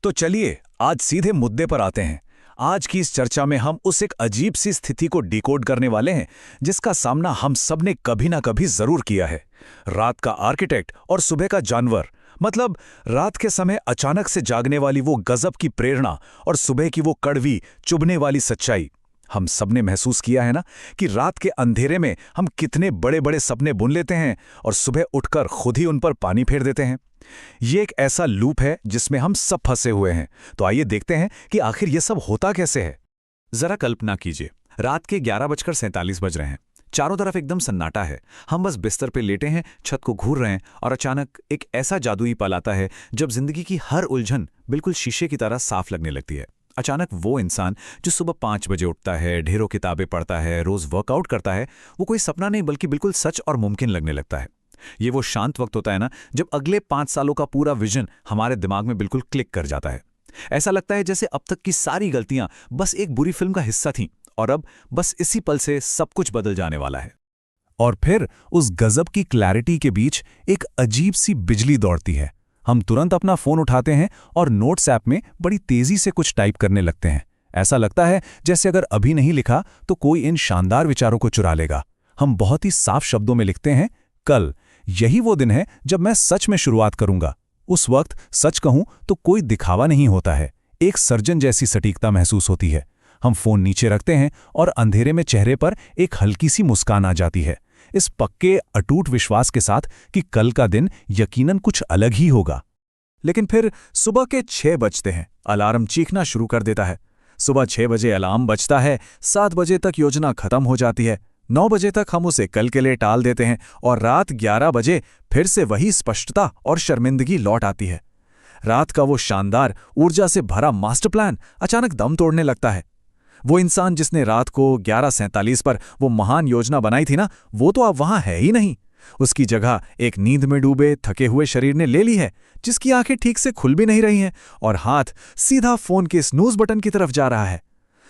तो चलिए आज सीधे मुद्दे पर आते हैं। आज की इस चर्चा में हम उस एक अजीब सी स्थिति को डिकोड करने वाले हैं जिसका सामना हम सब ने कभी ना कभी जरूर किया है। रात का आर्किटेक्ट और सुबह का जानवर, मतलब रात के समय अचानक से जागने वाली वो गजब की प्रेरणा और सुबह की वो कड़वी चुभने वाली सच्चाई। हम सब ने महसूस किया है ना कि रात के अंधेरे में हम कितने बड़े बड़े सपने बुन लेते हैं और सुबह उठकर खुद ही उन पर पानी फेर देते हैं। ये एक ऐसा लूप है जिसमें हम सब फंसे हुए हैं। तो आइए देखते हैं कि आखिर ये सब होता कैसे है। जरा कल्पना कीजिए, रात के 11:47 बज रहे हैं। चारों तरफ एकदम सन्नाटा है। हम बस बिस्तर पे लेटे हैं, छत को घूर रहे हैं और अचानक एक ऐसा जादुई पल आता है जब जिंदगी की हर उलझन बिल्कुल शीशे की तरह साफ लगने लगती है। अचानक वो इंसान जो सुबह 5 बजे उठता है, ढेरों किताबें पढ़ता है, रोज वर्कआउट करता है, वो कोई सपना नहीं बल्कि बिल्कुल सच और मुमकिन लगने लगता है। ये वो शांत वक्त होता है ना, जब अगले 5 सालों का पूरा विजन हमारे दिमाग में बिल्कुल क्लिक कर जाता है। ऐसा लगता है जैसे अब तक की सारी गलतियां बस एक बुरी फिल्म का हिस्सा थीं और अब बस इसी पल से सब कुछ बदल जाने वाला है। और फिर उस गजब की क्लैरिटी के बीच एक अजीब सी बिजली दौड़ती है। हम तुरंत अपना फोन उठाते हैं और नोट्स ऐप में बड़ी तेजी से कुछ टाइप करने लगते हैं। ऐसा लगता है जैसे अगर अभी नहीं लिखा तो कोई इन शानदार विचारों को चुरा लेगा। हम बहुत ही साफ शब्दों में लिखते हैं, कल यही वो दिन है जब मैं सच में शुरुआत करूंगा। उस वक्त सच कहूं तो कोई दिखावा नहीं होता है, एक सर्जन जैसी सटीकता महसूस होती है। हम फोन नीचे रखते हैं और अंधेरे में चेहरे पर एक हल्की सी मुस्कान आ जाती है, इस पक्के अटूट विश्वास के साथ कि कल का दिन यकीनन कुछ अलग ही होगा। लेकिन फिर सुबह के 6 बजते हैं, अलार्म चीखना शुरू कर देता है। सुबह 6 बजे अलार्म बजता है, 7 बजे तक योजना खत्म हो जाती है, 9 बजे तक हम उसे कल के लिए टाल देते हैं और रात 11 बजे फिर से वही स्पष्टता और शर्मिंदगी लौट आती है। रात का वो शानदार ऊर्जा से भरा मास्टर प्लान अचानक दम तोड़ने लगता है। वो इंसान जिसने रात को 11:47 पर वो महान योजना बनाई थी ना, वो तो अब वहां है ही नहीं। उसकी जगह एक नींद में डूबे थके हुए शरीर ने ले ली है, जिसकी आंखें ठीक से खुल भी नहीं रही हैं और हाथ सीधा फोन के स्नूज बटन की तरफ जा रहा है।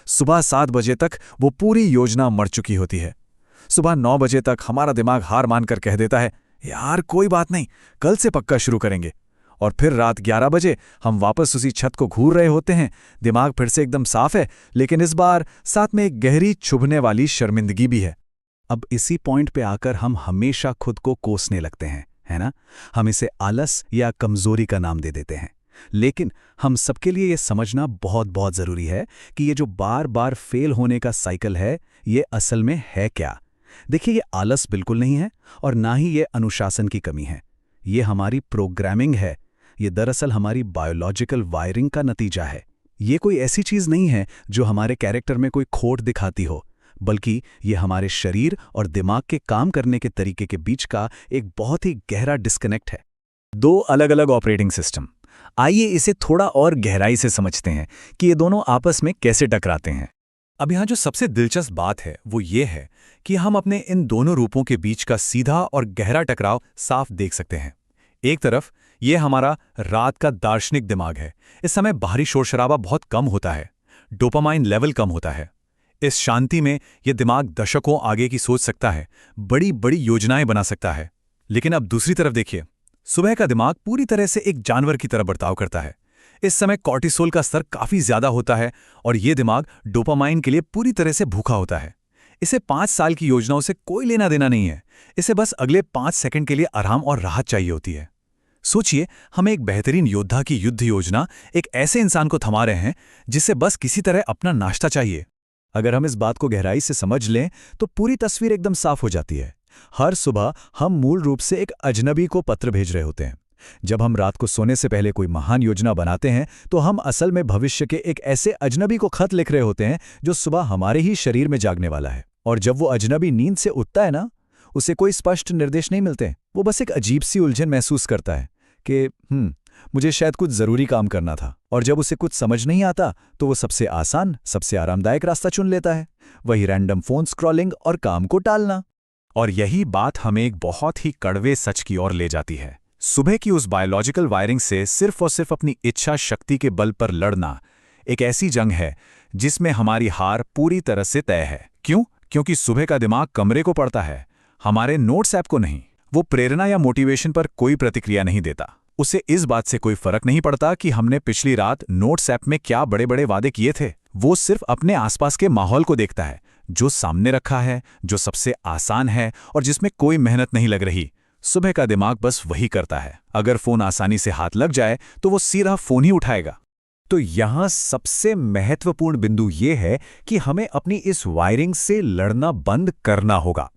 सुबह 7 बजे तक वो पूरी योजना मर चुकी होती है। सुबह 9 बजे तक हमारा दिमाग हार मानकर कह देता है, यार कोई बात नहीं, कल से पक्का शुरू करेंगे। और फिर रात 11 बजे हम वापस उसी छत को घूर रहे होते हैं। दिमाग फिर से एकदम साफ है, लेकिन इस बार साथ में एक गहरी चुभने वाली शर्मिंदगी भी है। अब इसी पॉइंट पे आकर हम हमेशा खुद को कोसने लगते हैं, है ना? हम इसे आलस या कमजोरी का नाम दे देते हैं। लेकिन हम सबके लिए ये समझना बहुत बहुत जरूरी है कि ये जो बार बार फेल होने का साइकिल है, ये असल में है क्या। देखिए, ये आलस बिल्कुल नहीं है और ना ही ये अनुशासन की कमी है। ये हमारी प्रोग्रामिंग है। ये दरअसल हमारी बायोलॉजिकल वायरिंग का नतीजा है। ये कोई ऐसी चीज नहीं है जो हमारे कैरेक्टर में कोई खोट दिखाती हो, बल्कि ये हमारे शरीर और दिमाग के काम करने के तरीके के बीच का एक बहुत ही गहरा डिस्कनेक्ट है। 2 अलग अलग ऑपरेटिंग सिस्टम। आइए इसे थोड़ा और गहराई से समझते हैं कि ये दोनों आपस में कैसे टकराते हैं। अब यहाँ जो सबसे दिलचस्प बात है वो ये है कि हम अपने इन दोनों रूपों के बीच का सीधा और गहरा टकराव साफ देख सकते हैं। एक तरफ ये हमारा रात का दार्शनिक दिमाग है। इस समय बाहरी शोर-शराबा बहुत कम होता है, डोपामाइन लेवल कम होता है। इस शांति में यह दिमाग दशकों आगे की सोच सकता है, बड़ी बड़ी योजनाएं बना सकता है। लेकिन अब दूसरी तरफ देखिए, सुबह का दिमाग पूरी तरह से एक जानवर की तरह बर्ताव करता है। इस समय कॉर्टिसोल का स्तर काफी ज्यादा होता है और यह दिमाग डोपामाइन के लिए पूरी तरह से भूखा होता है। इसे 5 साल की योजनाओं से कोई लेना देना नहीं है। इसे बस अगले 5 सेकंड के लिए आराम और राहत चाहिए होती है। सोचिए, हम एक बेहतरीन योद्धा की युद्ध योजना एक ऐसे इंसान को थमा रहे हैं जिसे बस किसी तरह अपना नाश्ता चाहिए। अगर हम इस बात को गहराई से समझ लें तो पूरी तस्वीर एकदम साफ हो जाती है। हर सुबह हम मूल रूप से एक अजनबी को पत्र भेज रहे होते हैं। जब हम रात को सोने से पहले कोई महान योजना बनाते हैं तो हम असल में भविष्य के एक ऐसे अजनबी को खत लिख रहे होते हैं जो सुबह हमारे ही शरीर में जागने वाला है। और जब वो अजनबी नींद से उठता है ना, उसे कोई स्पष्ट निर्देश नहीं मिलते। वो बस एक अजीब सी उलझन महसूस करता है कि मुझे शायद कुछ जरूरी काम करना था। और जब उसे कुछ समझ नहीं आता तो वो सबसे आसान, सबसे आरामदायक रास्ता चुन लेता है, वही रैंडम फोन स्क्रॉलिंग और काम को टालना। और यही बात हमें एक बहुत ही कड़वे सच की ओर ले जाती है। सुबह की उस बायोलॉजिकल वायरिंग से सिर्फ और सिर्फ अपनी इच्छा शक्ति के बल पर लड़ना एक ऐसी जंग है जिसमें हमारी हार पूरी तरह से तय है। क्यों? क्योंकि सुबह का दिमाग कमरे को पढ़ता है, हमारे नोट्स ऐप को नहीं। वो प्रेरणा या मोटिवेशन पर कोई प्रतिक्रिया नहीं देता। उसे इस बात से कोई फर्क नहीं पड़ता कि हमने पिछली रात नोट्स ऐप में क्या बड़े बड़े वादे किए थे। वो सिर्फ अपने आसपास के माहौल को देखता है, जो सामने रखा है, जो सबसे आसान है और जिसमें कोई मेहनत नहीं लग रही। सुबह का दिमाग बस वही करता है। अगर फोन आसानी से हाथ लग जाए तो वो सीधा फोन ही उठाएगा। तो यहाँ सबसे महत्वपूर्ण बिंदु ये है कि हमें अपनी इस वायरिंग से लड़ना बंद करना होगा।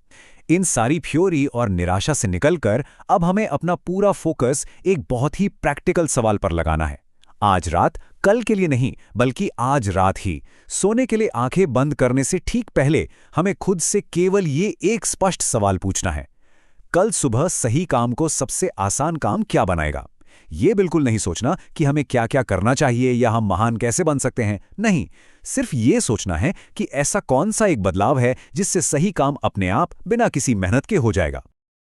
इन सारी थ्योरी और निराशा से निकलकर अब हमें अपना पूरा फोकस एक बहुत ही प्रैक्टिकल सवाल पर लगाना है। आज रात, कल के लिए नहीं, बल्कि आज रात ही सोने के लिए आंखें बंद करने से ठीक पहले हमें खुद से केवल ये एक स्पष्ट सवाल पूछना है, कल सुबह सही काम को सबसे आसान काम क्या बनाएगा? ये बिल्कुल नहीं सोचना कि हमें क्या क्या करना चाहिए या हम महान कैसे बन सकते हैं। नहीं, सिर्फ ये सोचना है कि ऐसा कौन सा एक बदलाव है जिससे सही काम अपने आप बिना किसी मेहनत के हो जाएगा।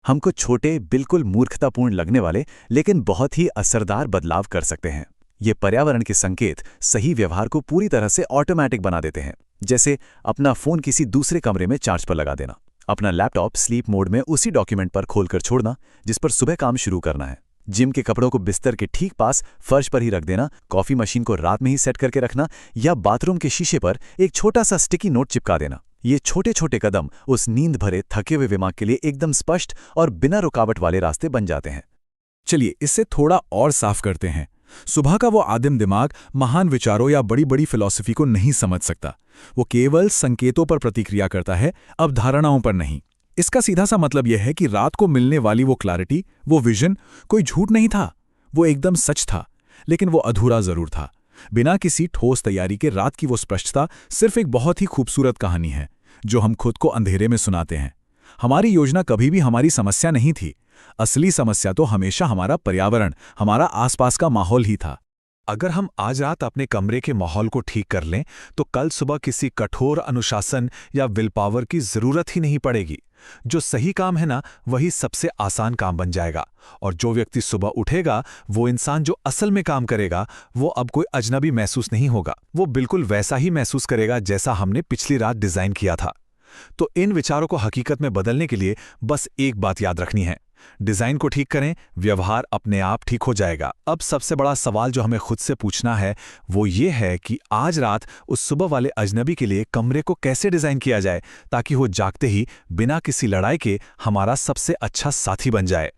हमको छोटे, बिल्कुल मूर्खतापूर्ण लगने वाले लेकिन बहुत ही असरदार बदलाव कर सकते हैं। ये पर्यावरण के संकेत सही व्यवहार को पूरी तरह से ऑटोमैटिक बना देते हैं। जैसे अपना फोन किसी दूसरे कमरे में चार्ज पर लगा देना, अपना लैपटॉप स्लीप मोड में उसी डॉक्यूमेंट पर खोलकर छोड़ना जिस पर सुबह काम शुरू करना है, जिम के कपड़ों को बिस्तर के ठीक पास फर्श पर ही रख देना, कॉफी मशीन को रात में ही सेट करके रखना या बाथरूम के शीशे पर एक छोटा सा स्टिकी नोट चिपका देना। ये छोटे छोटे कदम उस नींद भरे थके हुए दिमाग के लिए एकदम स्पष्ट और बिना रुकावट वाले रास्ते बन जाते हैं। चलिए इससे थोड़ा और साफ करते हैं। सुबह का वो आदिम दिमाग महान विचारों या बड़ी बड़ी फिलॉसफी को नहीं समझ सकता। वो केवल संकेतों पर प्रतिक्रिया करता है, अवधारणाओं पर नहीं। इसका सीधा सा मतलब यह है कि रात को मिलने वाली वो क्लैरिटी, वो विजन कोई झूठ नहीं था, वो एकदम सच था, लेकिन वो अधूरा जरूर था। बिना किसी ठोस तैयारी के रात की वो स्पष्टता सिर्फ एक बहुत ही खूबसूरत कहानी है जो हम खुद को अंधेरे में सुनाते हैं। हमारी योजना कभी भी हमारी समस्या नहीं थी। असली समस्या तो हमेशा हमारा पर्यावरण, हमारा आसपास का माहौल ही था। अगर हम आज रात अपने कमरे के माहौल को ठीक कर लें तो कल सुबह किसी कठोर अनुशासन या विल पावर की जरूरत ही नहीं पड़ेगी। जो सही काम है ना, वही सबसे आसान काम बन जाएगा। और जो व्यक्ति सुबह उठेगा, वो इंसान जो असल में काम करेगा, वो अब कोई अजनबी महसूस नहीं होगा। वो बिल्कुल वैसा ही महसूस करेगा जैसा हमने पिछली रात डिजाइन किया था। तो इन विचारों को हकीकत में बदलने के लिए बस एक बात याद रखनी है, डिजाइन को ठीक करें, व्यवहार अपने आप ठीक हो जाएगा। अब सबसे बड़ा सवाल जो हमें खुद से पूछना है वो ये है कि आज रात उस सुबह वाले अजनबी के लिए कमरे को कैसे डिजाइन किया जाए ताकि वो जागते ही बिना किसी लड़ाई के हमारा सबसे अच्छा साथी बन जाए।